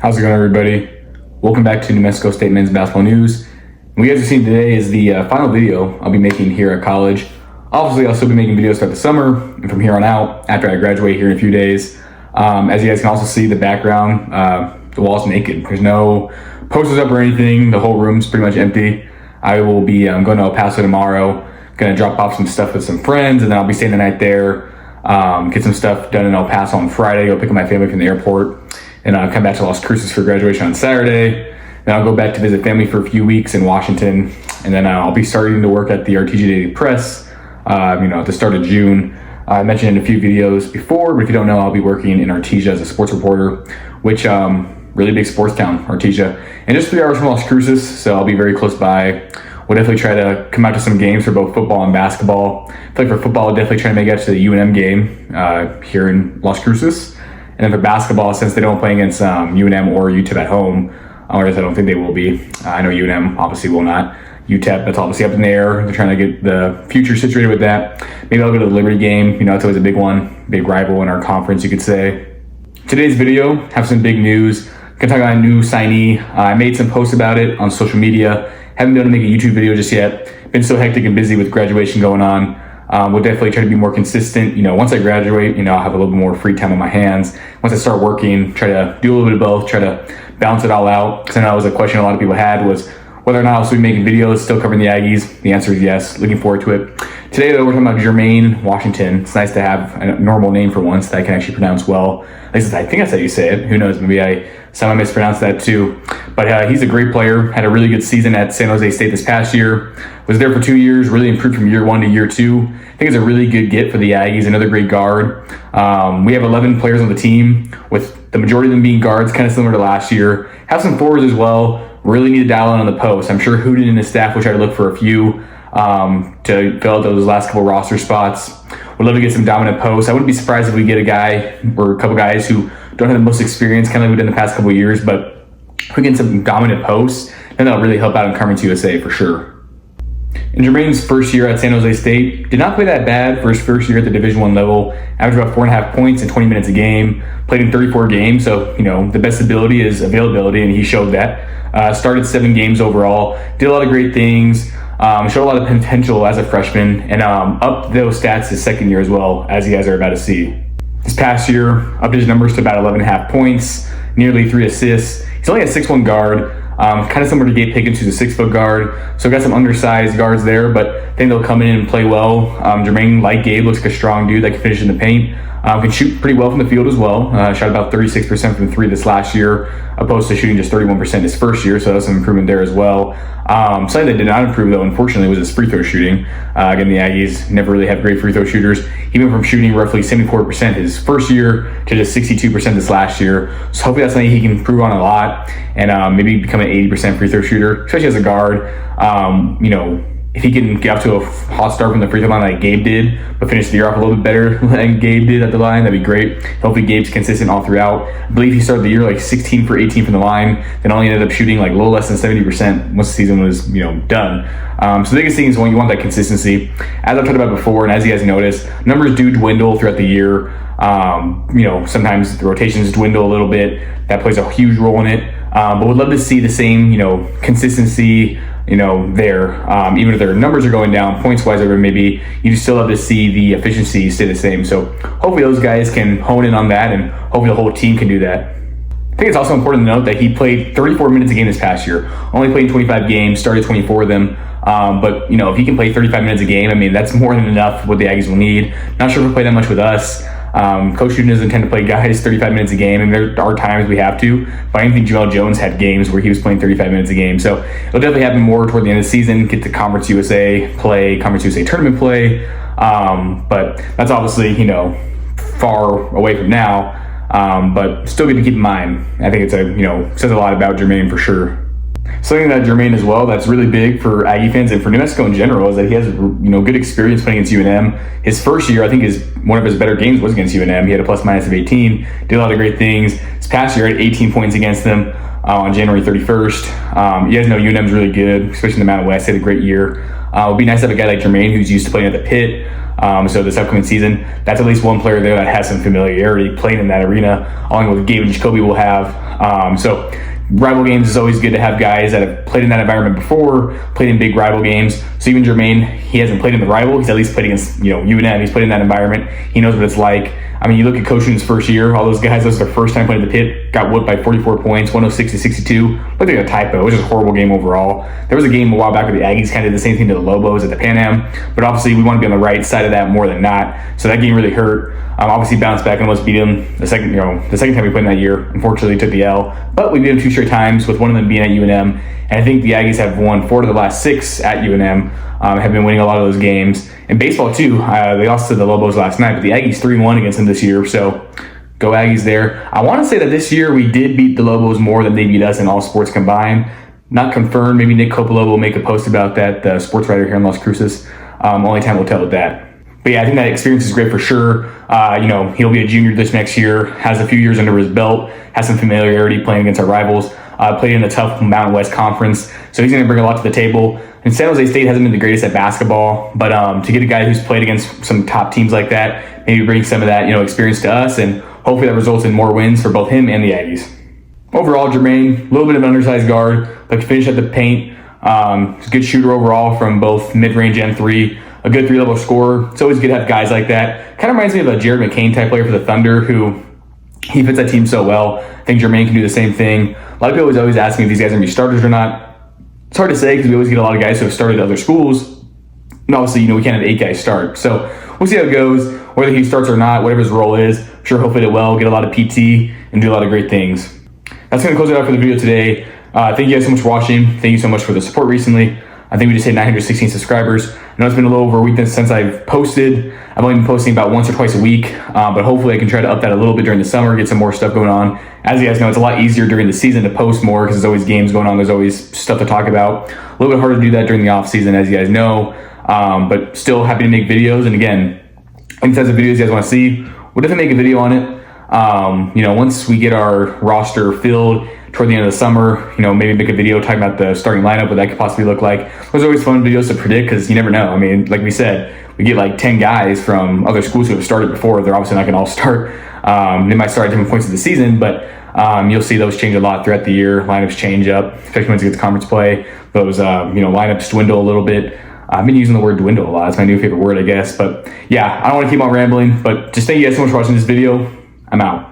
How's it going, everybody? Welcome back to New Mexico State Men's Basketball News. What you guys are seeing today is the final video I'll be making here at college. Obviously, I'll still be making videos throughout the summer and from here on out after I graduate here in a few days. As you guys can also see, the background, the wall's naked. There's no posters up or anything. The whole room's pretty much empty. I will be going to El Paso tomorrow, going to drop off some stuff with some friends, and then I'll be staying the night there, get some stuff done in El Paso on Friday, go pick up my family from the airport, and come back to Las Cruces for graduation on Saturday. Then I'll go back to visit family for a few weeks in Washington, and then I'll be starting to work at the RTG Daily Press, at the start of June. I mentioned in a few videos before, but if you don't know, I'll be working in Artesia as a sports reporter, which really big sports town, Artesia, and just 3 hours from Las Cruces, so I'll be very close by. We'll definitely try to come out to some games for both football and basketball. I feel like for football, I'll definitely try to make it to the UNM game here in Las Cruces. And then for basketball, since they don't play against UNM or UTEP at home, or I don't think they will be. I know UNM obviously will not. UTEP, that's obviously up in the air. They're trying to get the future situated with that. Maybe I'll go to the Liberty game. It's always a big one, big rival in our conference, you could say. Today's video, have some big news. Gonna talk about a new signee. I made some posts about it on social media. Haven't been able to make a YouTube video just yet. Been so hectic and busy with graduation going on. We'll definitely try to be more consistent. Once I graduate, I'll have a little bit more free time on my hands. Once I start working, try to do a little bit of both, try to balance it all out. Because I know that was a question a lot of people had, was whether or not I'll still be making videos, still covering the Aggies. The answer is yes. Looking forward to it. Today, though, we're talking about Jermaine Washington. It's nice to have a normal name for once that I can actually pronounce well. At least I think that's how you say it. Who knows? Maybe I somehow mispronounced that too. But he's a great player. Had a really good season at San Jose State this past year. Was there for 2 years. Really improved from year 1 to year 2. I think it's a really good get for the Aggies. Another great guard. We have 11 players on the team, with the majority of them being guards, kind of similar to last year. Have some forwards as well. Really need to dial in on the post. I'm sure Hooten and his staff will try to look for a few to fill out those last couple roster spots. Would love to get some dominant posts. I wouldn't be surprised if we get a guy or a couple guys who don't have the most experience, kind of like we did in the past couple of years, but if we get some dominant posts, then that'll really help out in Conference USA for sure. In Jermaine's first year at San Jose State, did not play that bad for his first year at the Division I level. Averaged about 4.5 points in 20 minutes a game. Played in 34 games, so the best ability is availability, and he showed that. Started 7 games overall. Did a lot of great things. Showed a lot of potential as a freshman, and upped those stats his second year as well, as you guys are about to see. This past year, upped his numbers to about 11.5 points, nearly 3 assists. He's only a 6'1" guard. Kind of similar to Gabe Pickens, who's a 6-foot guard. So got some undersized guards there, but I think they'll come in and play well. Jermaine, like Gabe, looks like a strong dude that can finish in the paint. Can shoot pretty well from the field as well. Shot about 36% from 3 this last year, opposed to shooting just 31% his first year, so that's some improvement there as well. Something that did not improve, though, unfortunately, was his free throw shooting. Again, the Aggies never really have great free throw shooters. He went from shooting roughly 74% his first year to just 62% this last year. So hopefully that's something he can improve on a lot, and maybe become an 80% free throw shooter, especially as a guard. If he can get off to a hot start from the free throw line like Gabe did, but finish the year off a little bit better than Gabe did at the line, that'd be great. Hopefully Gabe's consistent all throughout. I believe he started the year like 16 for 18 from the line, then only ended up shooting like a little less than 70% once the season was done. So the biggest thing is when you want that consistency. As I've talked about before, and as you guys notice, numbers do dwindle throughout the year. Sometimes the rotations dwindle a little bit. That plays a huge role in it. But would love to see the same, consistency, there. Even if their numbers are going down, points-wise, or maybe you still love to see the efficiency stay the same. So hopefully those guys can hone in on that, and hopefully the whole team can do that. I think it's also important to note that he played 34 minutes a game this past year. Only played 25 games, started 24 of them. But if he can play 35 minutes a game, that's more than enough what the Aggies will need. Not sure if he'll play that much with us. Coach Hooten doesn't tend to play guys 35 minutes a game, and there are times we have to. But I don't think Joel Jones had games where he was playing 35 minutes a game. So it'll definitely happen more toward the end of the season, get to Conference USA play, Conference USA tournament play. But that's obviously, far away from now. But still good to keep in mind. I think it's says a lot about Jermaine for sure. Something that Jermaine as well that's really big for Aggie fans and for New Mexico in general is that he has good experience playing against UNM. His first year, I think, one of his better games was against UNM. He had a plus-minus of 18, did a lot of great things. This past year, had 18 points against them on January 31st. You guys know UNM's really good, especially in the Mountain West. He had a great year. It would be nice to have a guy like Jermaine who's used to playing at the pit. So this upcoming season, that's at least one player there that has some familiarity playing in that arena, along with Gabe and Jacoby will have. So rival games is always good to have guys that have played in that environment before, played in big rival games. So even Jermaine, he hasn't played in the rival. He's at least played against, UNM. He's played in that environment. He knows what it's like. I mean, you look at coaching his first year, all those guys, this is their first time playing the pit, got whooped by 44 points, 106-62. Looked like a typo. It was just a horrible game overall. There was a game a while back where the Aggies kind of did the same thing to the Lobos at the Pan Am, but obviously we want to be on the right side of that more than not. So that game really hurt. Obviously bounced back and almost beat them the second time we played in that year. Unfortunately, took the L, but we beat them 2 straight times, with one of them being at UNM. And I think the Aggies have won 4 of the last 6 at UNM. Have been winning a lot of those games. In baseball too, they lost to the Lobos last night, but the Aggies 3-1 against them this year. So go Aggies there. I want to say that this year we did beat the Lobos more than they beat us in all sports combined. Not confirmed. Maybe Nick Coppola will make a post about that, the sports writer here in Las Cruces. Only time will tell with that. But yeah, I think that experience is great for sure. He'll be a junior this next year, has a few years under his belt, has some familiarity playing against our rivals, played in the tough Mountain West Conference. So he's going to bring a lot to the table. And San Jose State hasn't been the greatest at basketball, but to get a guy who's played against some top teams like that, maybe bring some of that, experience to us, and hopefully that results in more wins for both him and the Aggies. Overall, Jermaine, a little bit of an undersized guard, but can finish at the paint. He's a good shooter overall from both mid-range and 3. A good 3-level scorer. It's always good to have guys like that. Kind of reminds me of a Jared McCain type player for the Thunder, who he fits that team so well. I think Jermaine can do the same thing. A lot of people always ask me if these guys are going to be starters or not. It's hard to say because we always get a lot of guys who have started at other schools. And obviously, we can't have 8 guys start. So we'll see how it goes. Whether he starts or not, whatever his role is, I'm sure he'll fit it well, get a lot of PT, and do a lot of great things. That's going to close it out for the video today. Thank you guys so much for watching. Thank you so much for the support recently. I think we just hit 916 subscribers. I know it's been a little over a week since I've posted. I've only been posting about once or twice a week, but hopefully I can try to up that a little bit during the summer, get some more stuff going on. As you guys know, it's a lot easier during the season to post more because there's always games going on. There's always stuff to talk about. A little bit harder to do that during the off season, as you guys know, but still happy to make videos. And again, any types of videos you guys want to see, we'll definitely make a video on it. Once we get our roster filled toward the end of the summer, maybe make a video talking about the starting lineup, what that could possibly look like. Those are always fun videos to predict because you never know. I mean, like we said, we get like 10 guys from other schools who have started before. They're obviously not going to all start. They might start at different points of the season, but you'll see those change a lot throughout the year. Lineups change up, especially once you get to conference play. Those, lineups dwindle a little bit. I've been using the word dwindle a lot. It's my new favorite word, I guess. But yeah, I don't want to keep on rambling, but just thank you guys so much for watching this video. I'm out.